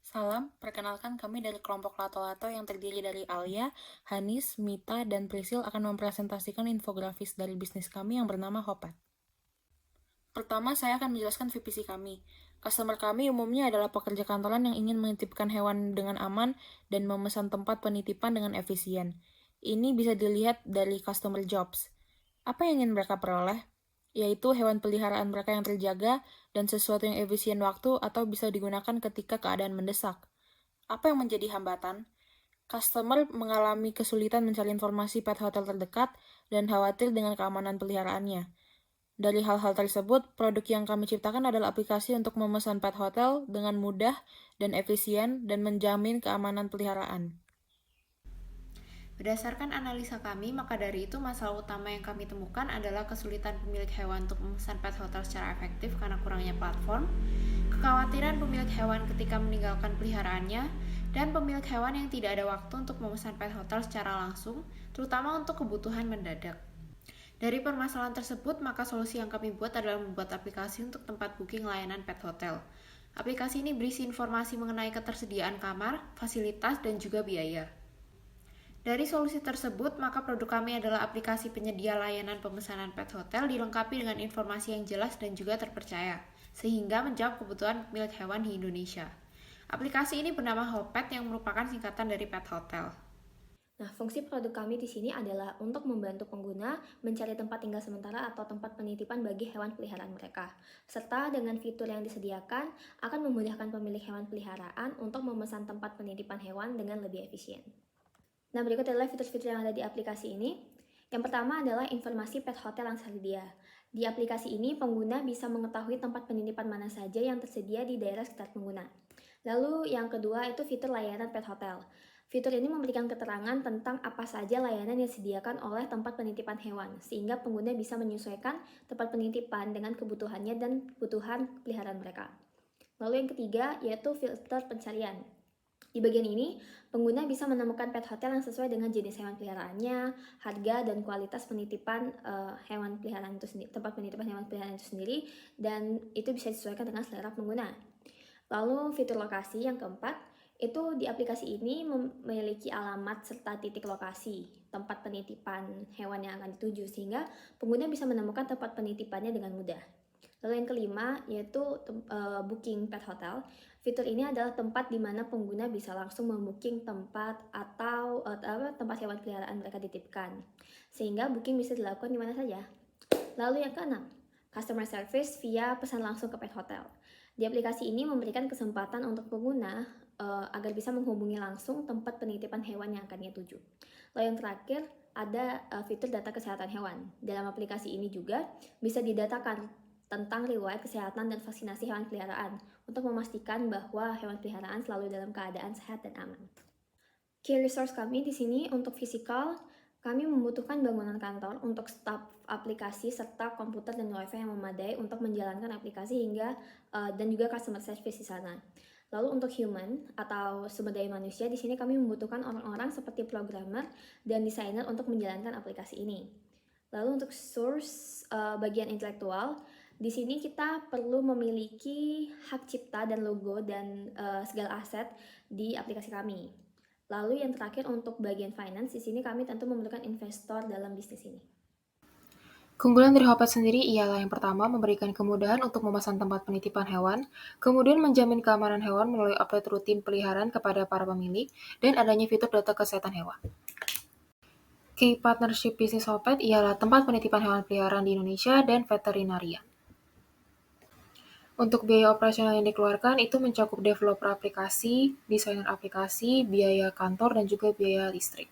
Salam, perkenalkan kami dari kelompok Lato-Lato yang terdiri dari Alia, Hanis, Mita, dan Prisil akan mempresentasikan infografis dari bisnis kami yang bernama Hopet. Pertama, saya akan menjelaskan VPC kami. Customer kami umumnya adalah pekerja kantoran yang ingin menitipkan hewan dengan aman dan memesan tempat penitipan dengan efisien. Ini bisa dilihat dari customer jobs. Apa yang ingin mereka peroleh? Yaitu hewan peliharaan mereka yang terjaga dan sesuatu yang efisien waktu atau bisa digunakan ketika keadaan mendesak. Apa yang menjadi hambatan? Customer mengalami kesulitan mencari informasi pet hotel terdekat dan khawatir dengan keamanan peliharaannya. Dari hal-hal tersebut, produk yang kami ciptakan adalah aplikasi untuk memesan pet hotel dengan mudah dan efisien dan menjamin keamanan peliharaan. Berdasarkan analisa kami, maka dari itu masalah utama yang kami temukan adalah kesulitan pemilik hewan untuk memesan pet hotel secara efektif karena kurangnya platform, kekhawatiran pemilik hewan ketika meninggalkan peliharaannya, dan pemilik hewan yang tidak ada waktu untuk memesan pet hotel secara langsung, terutama untuk kebutuhan mendadak. Dari permasalahan tersebut, maka solusi yang kami buat adalah membuat aplikasi untuk tempat booking layanan pet hotel. Aplikasi ini berisi informasi mengenai ketersediaan kamar, fasilitas, dan juga biaya. Dari solusi tersebut, maka produk kami adalah aplikasi penyedia layanan pemesanan pet hotel dilengkapi dengan informasi yang jelas dan juga terpercaya, sehingga menjawab kebutuhan pemilik hewan di Indonesia. Aplikasi ini bernama Hopet yang merupakan singkatan dari pet hotel. Nah, fungsi produk kami di sini adalah untuk membantu pengguna mencari tempat tinggal sementara atau tempat penitipan bagi hewan peliharaan mereka. Serta dengan fitur yang disediakan akan memudahkan pemilik hewan peliharaan untuk memesan tempat penitipan hewan dengan lebih efisien. Nah, berikut adalah fitur-fitur yang ada di aplikasi ini. Yang pertama adalah informasi pet hotel yang tersedia. Di aplikasi ini, pengguna bisa mengetahui tempat penitipan mana saja yang tersedia di daerah sekitar pengguna. Lalu yang kedua itu fitur layanan pet hotel. Fitur ini memberikan keterangan tentang apa saja layanan yang disediakan oleh tempat penitipan hewan, sehingga pengguna bisa menyesuaikan tempat penitipan dengan kebutuhannya dan kebutuhan peliharaan mereka. Lalu yang ketiga yaitu filter pencarian. Di bagian ini, pengguna bisa menemukan pet hotel yang sesuai dengan jenis hewan peliharaannya, harga dan kualitas penitipan hewan peliharaan itu sendiri, tempat penitipan hewan peliharaan itu sendiri, dan itu bisa disesuaikan dengan selera pengguna. Lalu fitur lokasi yang keempat, itu di aplikasi ini memiliki alamat serta titik lokasi tempat penitipan hewan yang akan dituju, sehingga pengguna bisa menemukan tempat penitipannya dengan mudah. Lalu yang kelima yaitu booking pet hotel. Fitur ini adalah tempat di mana pengguna bisa langsung membooking tempat atau tempat hewan peliharaan mereka dititipkan, sehingga booking bisa dilakukan di mana saja. Lalu yang keenam, customer service via pesan langsung ke pet hotel. Di aplikasi ini memberikan kesempatan untuk pengguna agar bisa menghubungi langsung tempat penitipan hewan yang akan ia tuju. Lalu yang terakhir, ada fitur data kesehatan hewan. Dalam aplikasi ini juga bisa didatakan tentang riwayat kesehatan dan vaksinasi hewan peliharaan untuk memastikan bahwa hewan peliharaan selalu dalam keadaan sehat dan aman. Key resource kami di sini untuk fisikal, kami membutuhkan bangunan kantor untuk staf aplikasi serta komputer dan wifi yang memadai untuk menjalankan aplikasi hingga dan juga customer service di sana. Lalu untuk human atau sumber daya manusia, di sini kami membutuhkan orang-orang seperti programmer dan desainer untuk menjalankan aplikasi ini. Lalu untuk source bagian intelektual, di sini kita perlu memiliki hak cipta dan logo dan segala aset di aplikasi kami. Lalu yang terakhir untuk bagian finance, di sini kami tentu memerlukan investor dalam bisnis ini. Keunggulan dari Hopet sendiri ialah yang pertama memberikan kemudahan untuk memesan tempat penitipan hewan, kemudian menjamin keamanan hewan melalui update rutin peliharaan kepada para pemilik, dan adanya fitur data kesehatan hewan. Key partnership bisnis Hopet ialah tempat penitipan hewan peliharaan di Indonesia dan veterinarian. Untuk biaya operasional yang dikeluarkan itu mencakup developer aplikasi, desainer aplikasi, biaya kantor, dan juga biaya listrik.